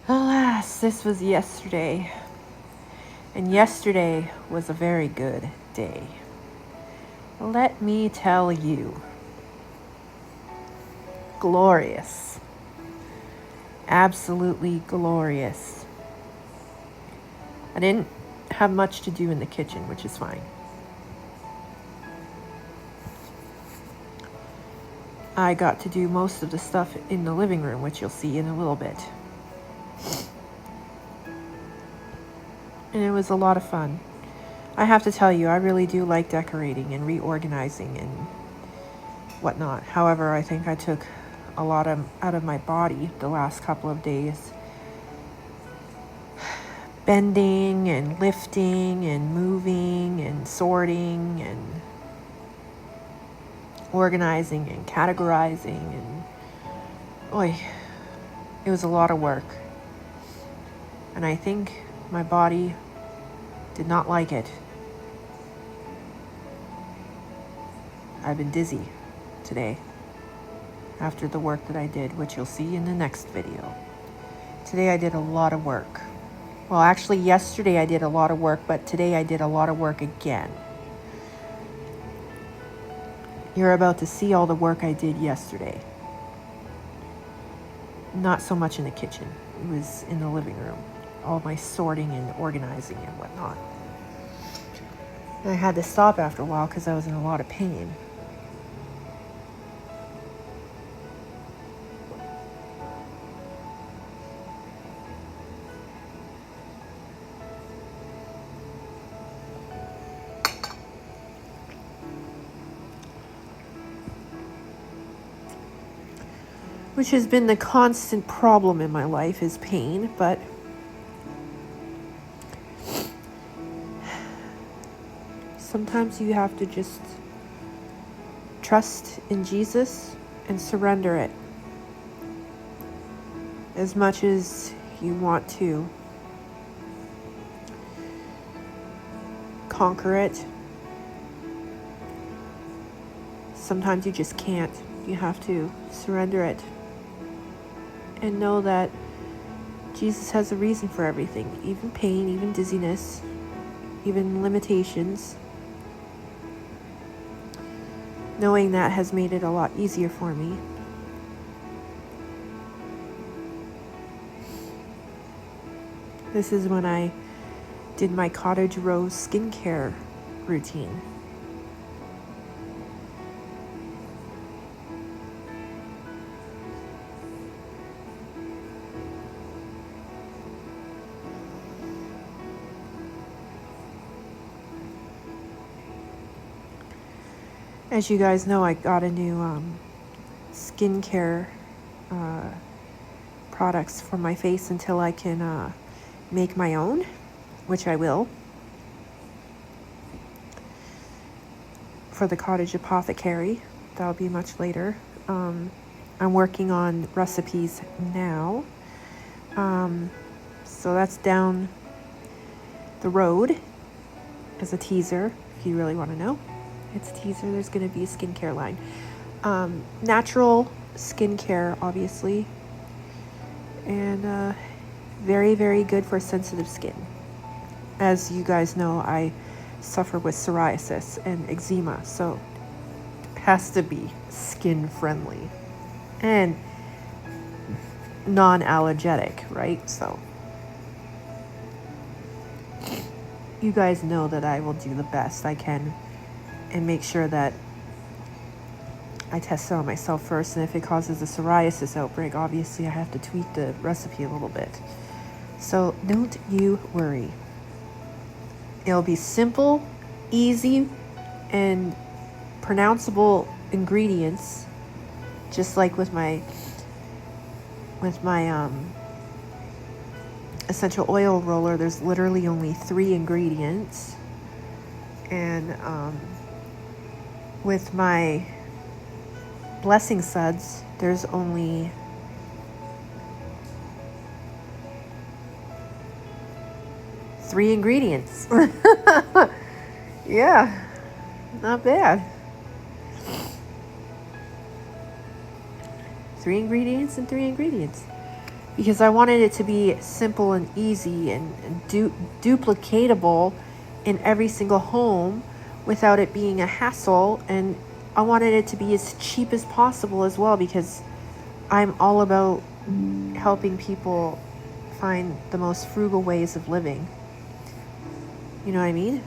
Alas, this was yesterday, and yesterday was a very good day. Let me tell you, glorious, absolutely glorious. I didn't have much to do in the kitchen, which is fine. I got to do most of the stuff in the living room, which you'll see in a little bit. And it was a lot of fun. I have to tell you, I really do like decorating and reorganizing and whatnot. However, I think I took a lot out of my body the last couple of days. Bending and lifting and moving and sorting and organizing and categorizing, and it was a lot of work. And I think my body did not like it. I've been dizzy today after the work that I did, which you'll see in the next video. Today I did a lot of work. Well, actually yesterday I did a lot of work, but today I did a lot of work again. You're about to see all the work I did yesterday. Not so much in the kitchen. It was in the living room. All my sorting and organizing and whatnot. And I had to stop after a while because I was in a lot of pain. Which has been the constant problem in my life, is pain, but sometimes you have to just trust in Jesus and surrender it as much as you want to conquer it. Sometimes you just can't. You have to surrender it and know that Jesus has a reason for everything, even pain, even dizziness, even limitations. Knowing that has made it a lot easier for me. This is when I did my cottage rose skincare routine. As you guys know, I got a new skincare products for my face until I can make my own, which I will, for the cottage apothecary. That'll be much later. I'm working on recipes now, so that's down the road as a teaser if you really want to know. It's a teaser. There's going to be a skincare line. Natural skincare, obviously. And very, very good for sensitive skin. As you guys know, I suffer with psoriasis and eczema, so it has to be skin friendly and non-allergenic, right? So you guys know that I will do the best I can and make sure that I test it on myself first. And if it causes a psoriasis outbreak, obviously I have to tweak the recipe a little bit. So don't you worry. It'll be simple, easy, and pronounceable ingredients, just like with my essential oil roller. There's literally only 3 ingredients, and with my blessing suds, there's only 3 ingredients. Yeah, Not bad. 3 ingredients and 3 ingredients. Because I wanted it to be simple and easy and duplicatable in every single home without it being a hassle. And I wanted it to be as cheap as possible as well, because I'm all about helping people find the most frugal ways of living. You know what I mean?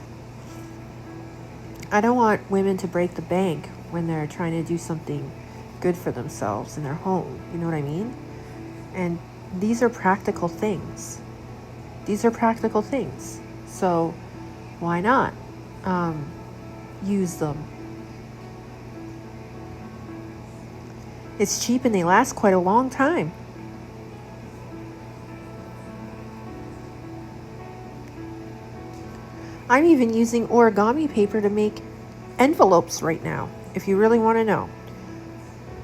I don't want women to break the bank when they're trying to do something good for themselves in their home. You know what I mean? And these are practical things. These are practical things. So why not use them? It's cheap and they last quite a long time. I'm even using origami paper to make envelopes right now, if you really want to know.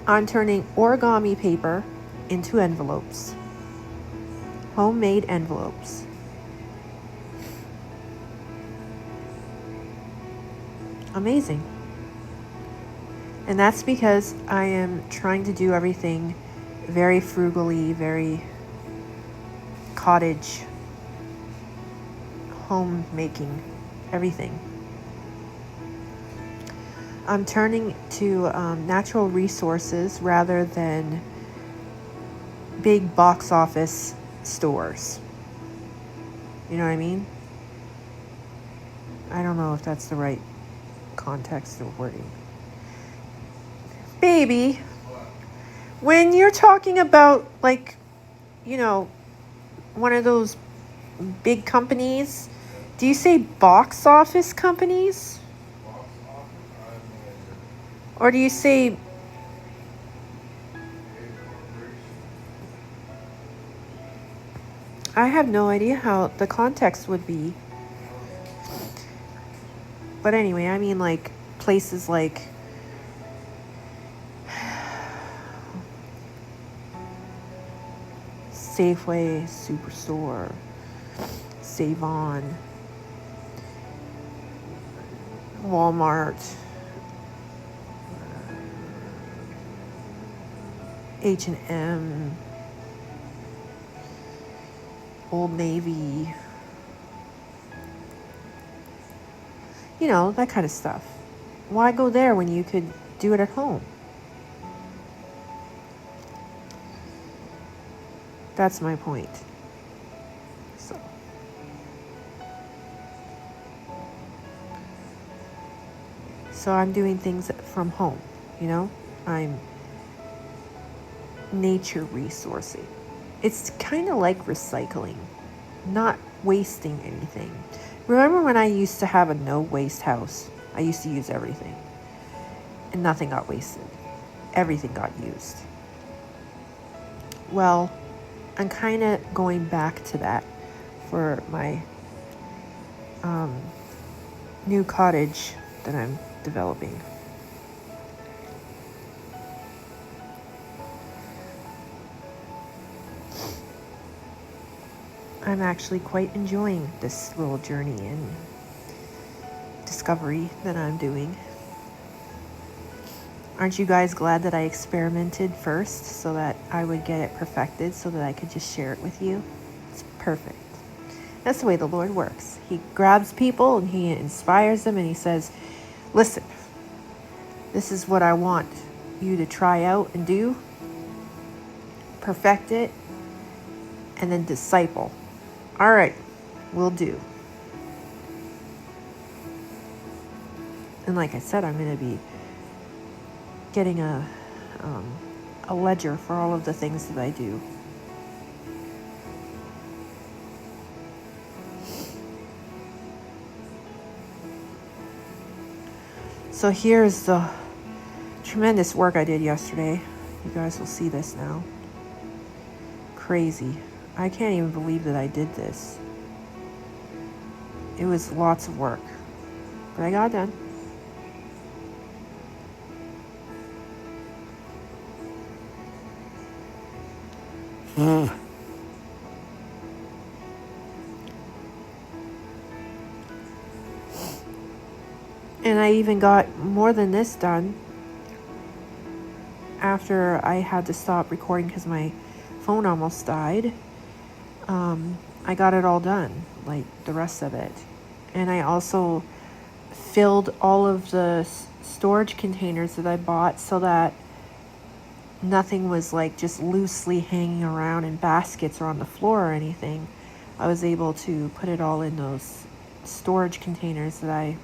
I'm turning origami paper into envelopes. Homemade envelopes. Amazing. And that's because I am trying to do everything very frugally, very cottage, homemaking, everything. I'm turning to natural resources rather than big box office stores. You know what I mean? I don't know if that's the right context or wording. Baby, when you're talking about, like, you know, one of those big companies, do you say box office companies? Or do you say I have no idea how the context would be. But anyway, I mean, like places like Safeway, Superstore, Save-On, Walmart, H&M, Old Navy, you know, that kind of stuff. Why go there when you could do it at home? That's my point. So I'm doing things from home, you know? I'm nature resourcing. It's kind of like recycling, not wasting anything. Remember when I used to have a no waste house? I used to use everything and nothing got wasted. Everything got used. Well, I'm kind of going back to that for my new cottage that I'm developing. I'm actually quite enjoying this little journey and discovery that I'm doing. Aren't you guys glad that I experimented first so that I would get it perfected so that I could just share it with you? It's perfect. That's the way the Lord works. He grabs people and he inspires them and he says, listen, this is what I want you to try out and do. Perfect it and then disciple. All right, will do. And like I said, I'm going to be getting a ledger for all of the things that I do. So here's the tremendous work I did yesterday. You guys will see this now. Crazy. I can't even believe that I did this. It was lots of work, but I got it done. And I even got more than this done after I had to stop recording because my phone almost died. I got it all done, like the rest of it. And I also filled all of the storage containers that I bought so that nothing was like just loosely hanging around in baskets or on the floor or anything. I was able to put it all in those storage containers that I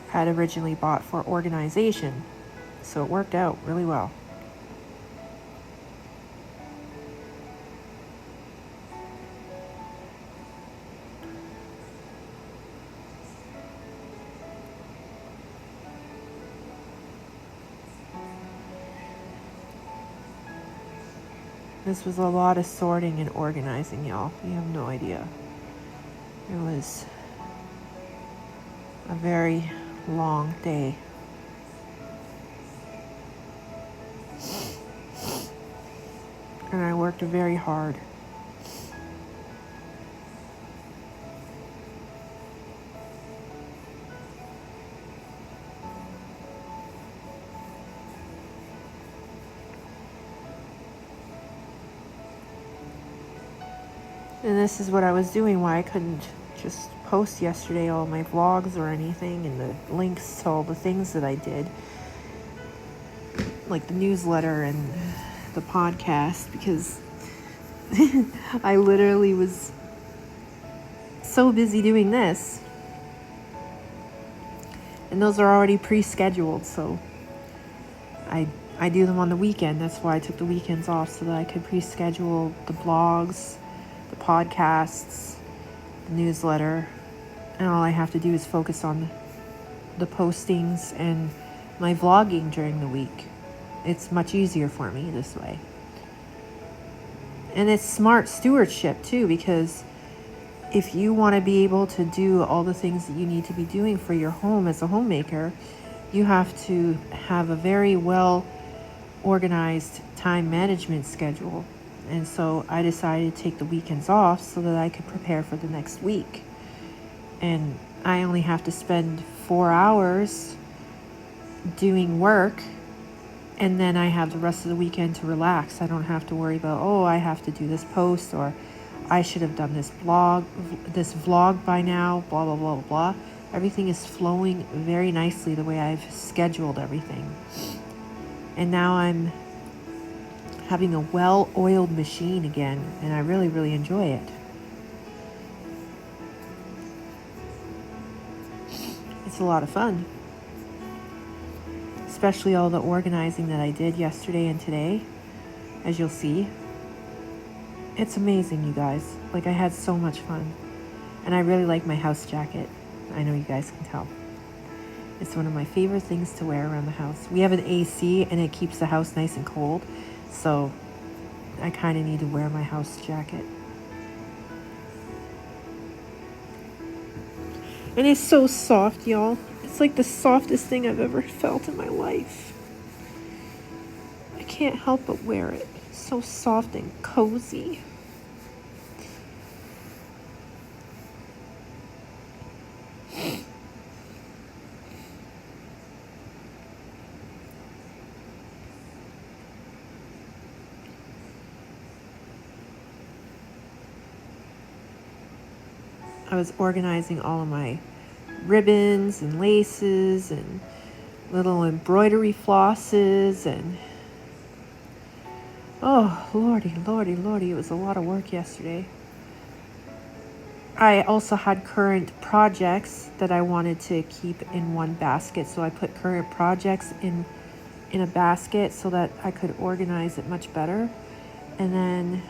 had originally bought for organization. So it worked out really well. This was a lot of sorting and organizing, y'all. You have no idea. It was a very long day. And I worked very hard. And this is what I was doing, why I couldn't just post yesterday all my vlogs or anything and the links to all the things that I did, like the newsletter and the podcast, because I literally was so busy doing this. And those are already pre-scheduled, so I do them on the weekend. That's why I took the weekends off, so that I could pre-schedule the blogs, the podcasts, the newsletter, and all I have to do is focus on the postings and my vlogging during the week. It's much easier for me this way. And it's smart stewardship too, because if you want to be able to do all the things that you need to be doing for your home as a homemaker, you have to have a very well organized time management schedule. And so I decided to take the weekends off so that I could prepare for the next week. And I only have to spend 4 hours doing work, and then I have the rest of the weekend to relax. I don't have to worry about, oh, I have to do this post, or I should have done this vlog by now, blah, blah, blah, blah. Everything is flowing very nicely the way I've scheduled everything. And now I'm having a well-oiled machine again, and I really, really enjoy it. It's a lot of fun. Especially all the organizing that I did yesterday and today, as you'll see. It's amazing, you guys. Like, I had so much fun. And I really like my house jacket. I know you guys can tell. It's one of my favorite things to wear around the house. We have an AC, and it keeps the house nice and cold. So I kind of need to wear my house jacket. And it's so soft, y'all. It's like the softest thing I've ever felt in my life. I can't help but wear it. It's so soft and cozy. I was organizing all of my ribbons and laces and little embroidery flosses, and oh, lordy, it was a lot of work yesterday. I also had current projects that I wanted to keep in one basket, so I put current projects in a basket so that I could organize it much better. And then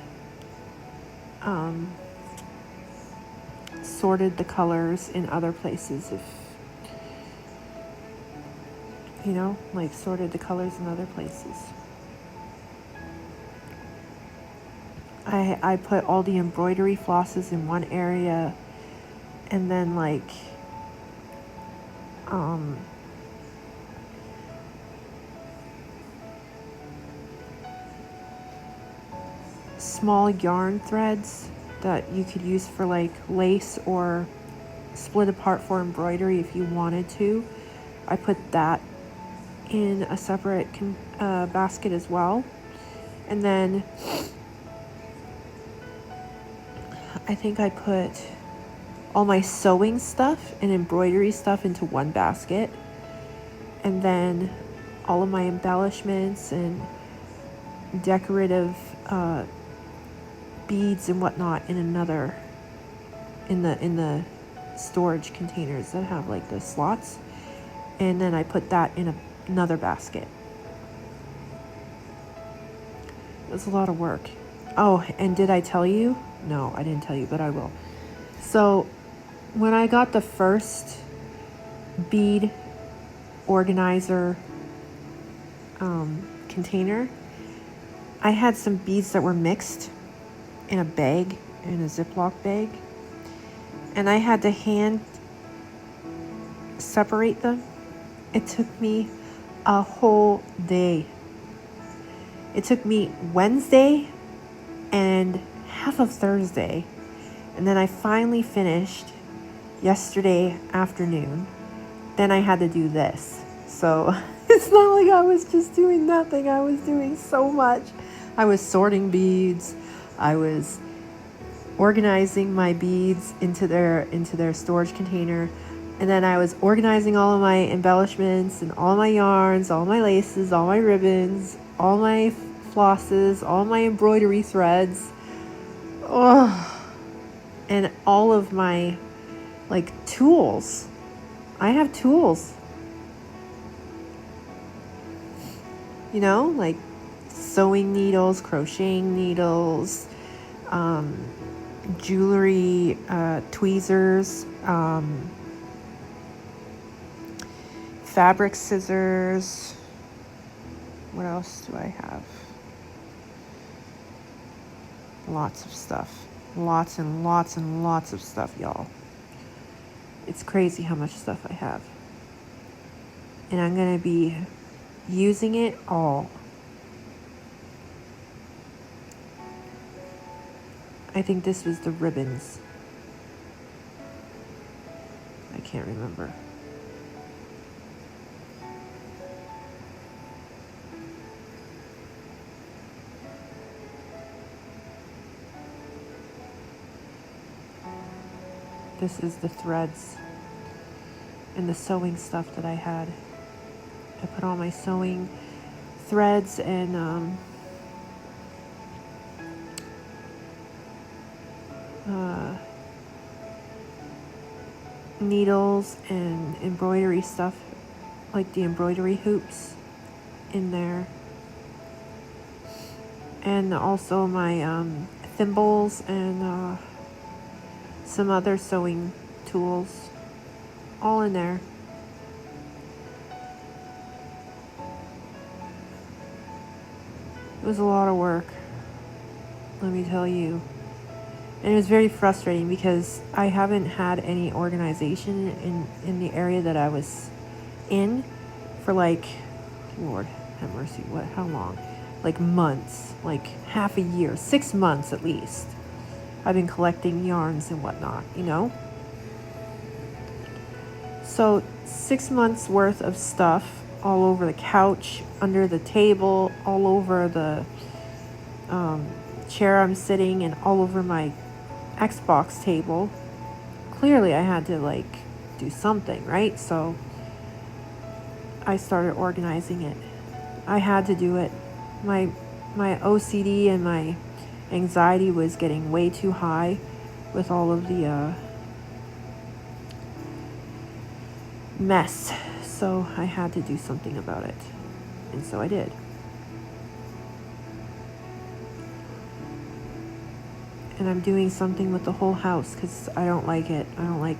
sorted the colors in other places, if you know, like sorted the colors in other places. I put all the embroidery flosses in one area, and then like small yarn threads that you could use for like lace or split apart for embroidery if you wanted to. I put that in a separate basket as well. And then I think I put all my sewing stuff and embroidery stuff into one basket. And then all of my embellishments and decorative beads and whatnot in another, in the storage containers that have like the slots. And then I put that in another basket. It was a lot of work. Oh, and did I tell you? No, I didn't tell you, but I will. So when I got the first bead organizer container, I had some beads that were mixed in a bag, in a Ziploc bag, and I had to hand separate them. It took me a whole day. It took me Wednesday and half of Thursday, and then I finally finished yesterday afternoon. Then I had to do this. So it's not like I was just doing nothing. I was doing so much. I was sorting beads. I was organizing my beads into their storage container. And then I was organizing all of my embellishments and all my yarns, all my laces, all my ribbons, all my flosses, all my embroidery threads. Oh, and all of my like tools. I have tools. You know, like sewing needles, crocheting needles, jewelry, tweezers, fabric scissors. What else do I have? Lots of stuff. Lots and lots and lots of stuff, y'all. It's crazy how much stuff I have. And I'm going to be using it all. I think this was the ribbons. I can't remember. This is the threads and the sewing stuff that I had. I put all my sewing threads and needles and embroidery stuff, like the embroidery hoops in there. And also my thimbles and some other sewing tools, all in there. It was a lot of work, let me tell you. And it was very frustrating because I haven't had any organization in the area that I was in for like, Lord have mercy, how long? Like months, like half a year, 6 months at least. I've been collecting yarns and whatnot, you know? So 6 months worth of stuff all over the couch, under the table, all over the chair I'm sitting, and all over my Xbox table. Clearly I had to like do something, right? So I started organizing it. I had to do it. My OCD and my anxiety was getting way too high with all of the mess. So I had to do something about it. And so I did. And I'm doing something with the whole house because I don't like it. I don't like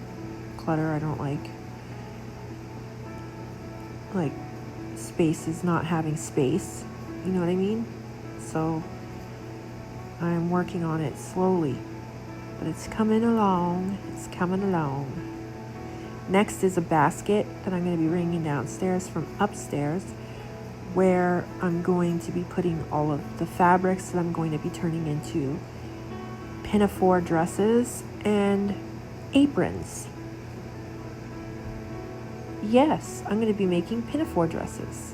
clutter. I don't like spaces not having space. You know what I mean? So I'm working on it slowly. But it's coming along. It's coming along. Next is a basket that I'm going to be bringing downstairs from upstairs, where I'm going to be putting all of the fabrics that I'm going to be turning into pinafore dresses and aprons. Yes, I'm going to be making pinafore dresses,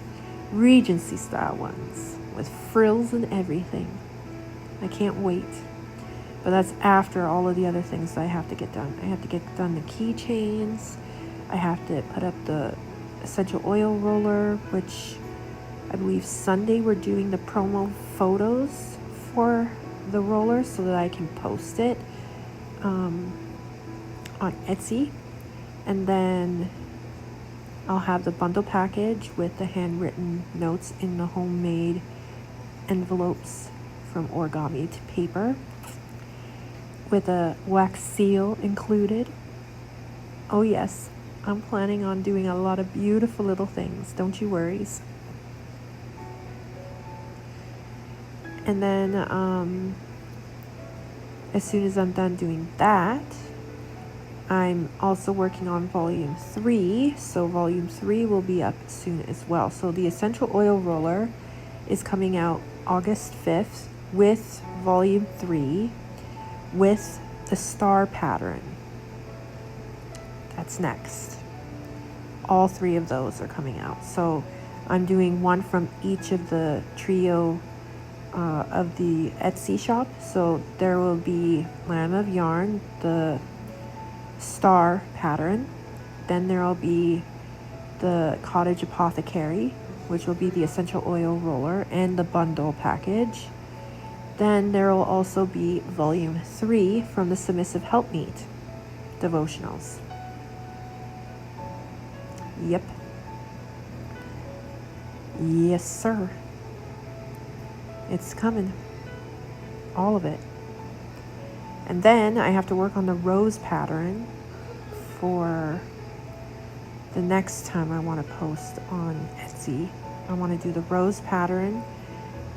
Regency style ones with frills and everything. I can't wait. But that's after all of the other things that I have to get done. I have to get done the keychains. I have to put up the essential oil roller, which I believe Sunday we're doing the promo photos for the roller so that I can post it on Etsy. And then I'll have the bundle package with the handwritten notes in the homemade envelopes from origami to paper, with a wax seal included. Oh yes, I'm planning on doing a lot of beautiful little things, don't you worries. And then as soon as I'm done doing that, I'm also working on volume 3, so volume 3 will be up soon as well. So the essential oil roller is coming out August 5th with volume 3 with the star pattern. That's next. All 3 of those are coming out. So I'm doing one from each of the trio of the Etsy shop. So there will be Lamb of Yarn, the star pattern. Then there will be the Cottage Apothecary, which will be the essential oil roller and the bundle package. Then there will also be volume 3 from the Submissive Helpmeet devotionals. Yep. Yes, sir. It's coming. All of it. And then I have to work on the rose pattern for the next time I want to post on Etsy. I want to do the rose pattern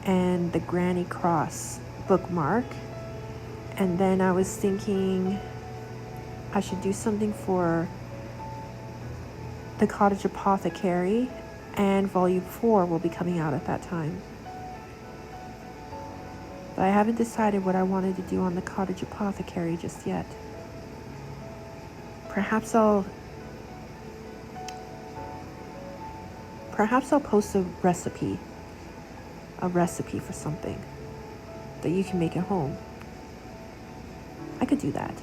and the Granny Cross bookmark. And then I was thinking I should do something for the Cottage Apothecary, and volume 4 will be coming out at that time. But I haven't decided what I wanted to do on the Cottage Apothecary just yet. Perhaps I'll post a recipe for something that you can make at home. I could do that.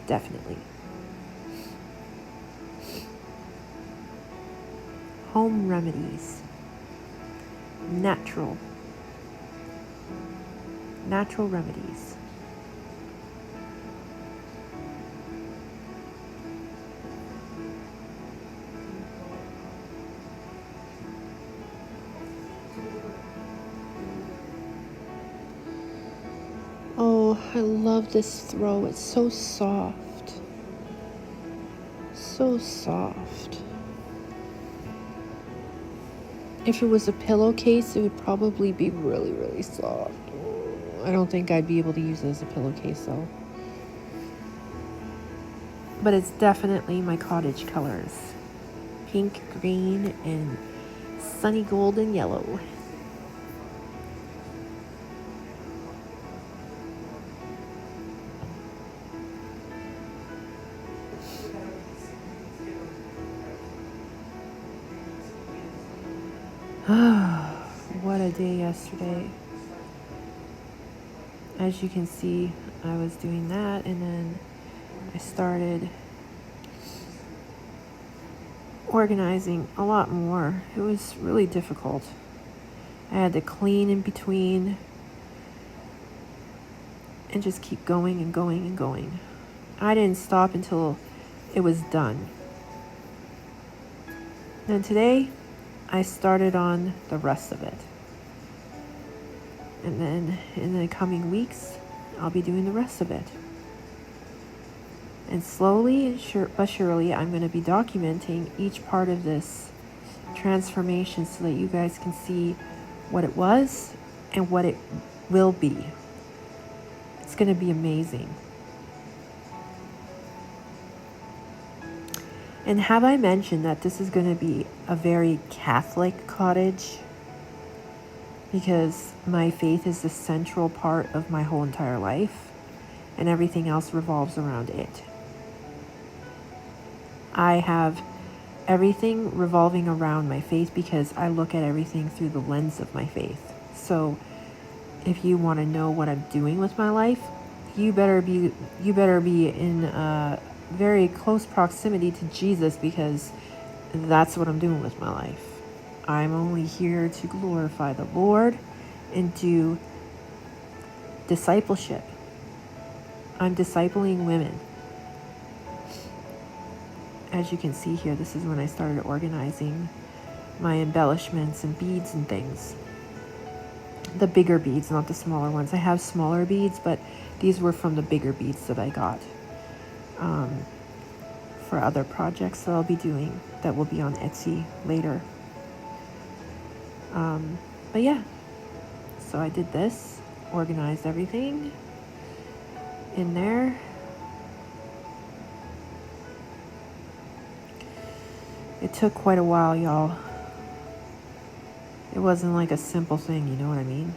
Definitely. Home remedies. Natural remedies. Oh, I love this throw. It's so soft. So soft. If it was a pillowcase, it would probably be really, really soft. I don't think I'd be able to use it as a pillowcase though. But it's definitely my cottage colors. Pink, green, and sunny golden yellow. What a day yesterday. As you can see, I was doing that, and then I started organizing a lot more. It was really difficult. I had to clean in between and just keep going and going and going. I didn't stop until it was done. Then today, I started on the rest of it. And then in the coming weeks, I'll be doing the rest of it. And slowly but surely, I'm going to be documenting each part of this transformation so that you guys can see what it was and what it will be. It's going to be amazing. And have I mentioned that this is going to be a very Catholic cottage? Because my faith is the central part of my whole entire life, and everything else revolves around it. I have everything revolving around my faith because I look at everything through the lens of my faith. So if you want to know what I'm doing with my life, you better be in very close proximity to Jesus, because that's what I'm doing with my life. I'm only here to glorify the Lord and do discipleship. I'm discipling women. As you can see here, this is when I started organizing my embellishments and beads and things. The bigger beads, not the smaller ones. I have smaller beads, but these were from the bigger beads that I got for other projects that I'll be doing that will be on Etsy later. But yeah, so I did this, organized everything in there. It took quite a while, y'all. It wasn't like a simple thing, you know what I mean?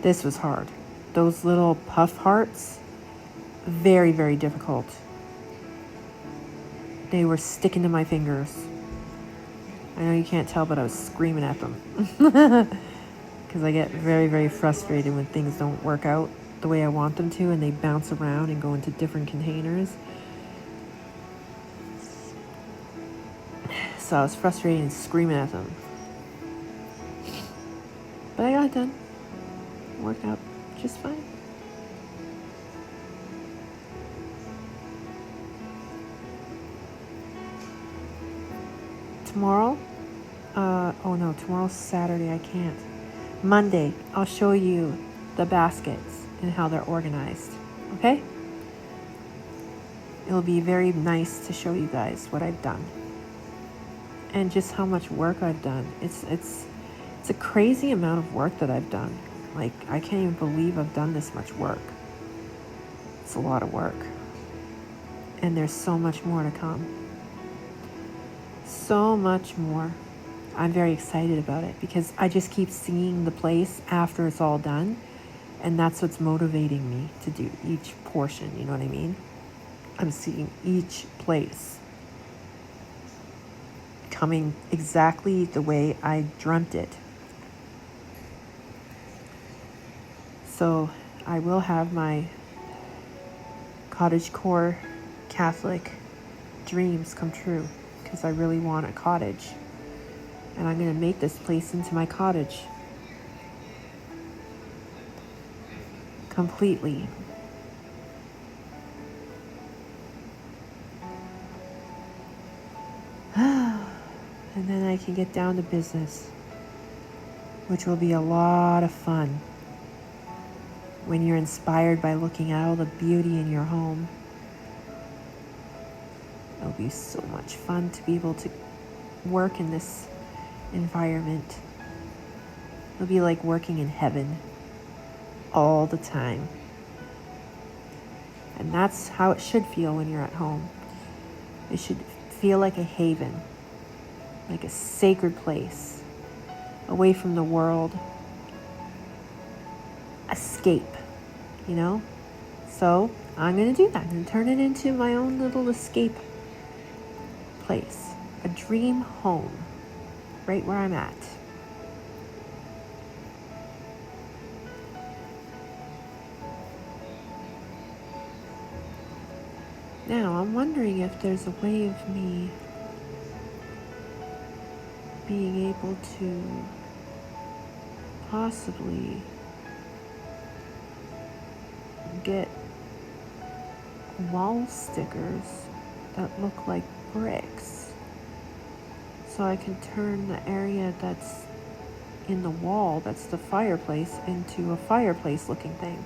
This was hard. Those little puff hearts, very, very difficult. They were sticking to my fingers. I know you can't tell, but I was screaming at them. Because I get very, very frustrated when things don't work out the way I want them to, and they bounce around and go into different containers. So I was frustrated and screaming at them. But I got it done. It worked out just fine. Tomorrow, tomorrow's Saturday, I can't. Monday, I'll show you the baskets and how they're organized, okay? It'll be very nice to show you guys what I've done and just how much work I've done. It's a crazy amount of work that I've done. Like, I can't even believe I've done this much work. It's a lot of work. And there's so much more to come. So much more. I'm very excited about it because I just keep seeing the place after it's all done. And that's what's motivating me to do each portion, you know what I mean? I'm seeing each place coming exactly the way I dreamt it. So I will have my cottagecore Catholic dreams come true, because I really want a cottage. And I'm going to make this place into my cottage. Completely. And then I can get down to business, which will be a lot of fun when you're inspired by looking at all the beauty in your home. It'll be so much fun to be able to work in this environment. It'll be like working in heaven all the time. And that's how it should feel when you're at home. It should feel like a haven, like a sacred place, away from the world. Escape, you know? So I'm going to do that. I'm going to turn it into my own little escape place. A dream home, right where I'm at. Now, I'm wondering if there's a way of me being able to possibly get wall stickers that look like bricks, so I can turn the area that's in the wall, that's the fireplace, into a fireplace looking thing.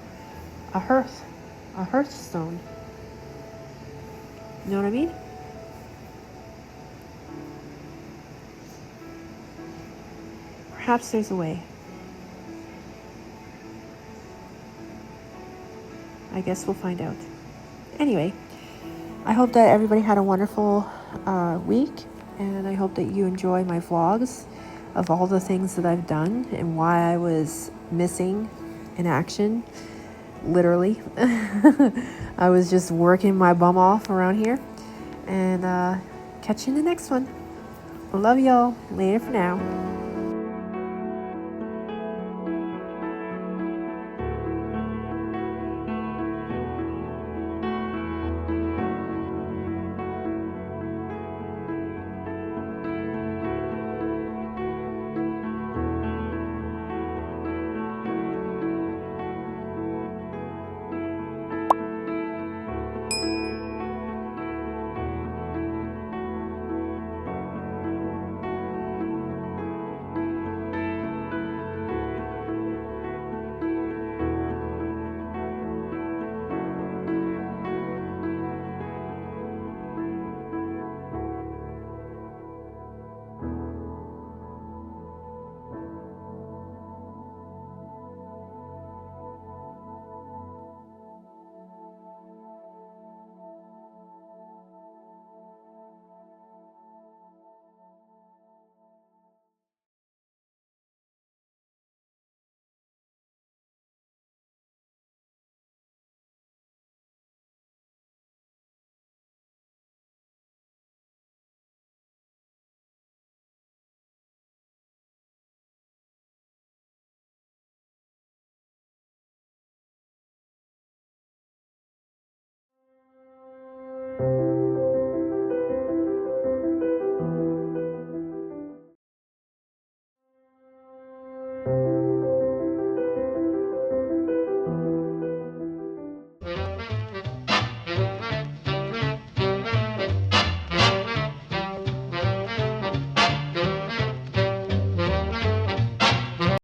A hearthstone. You know what I mean? Perhaps there's a way. I guess we'll find out. Anyway, I hope that everybody had a wonderful week, and I hope that you enjoy my vlogs of all the things that I've done and why I was missing in action. Literally. I was just working my bum off around here, And catch you in the next one. Love y'all. Later for now.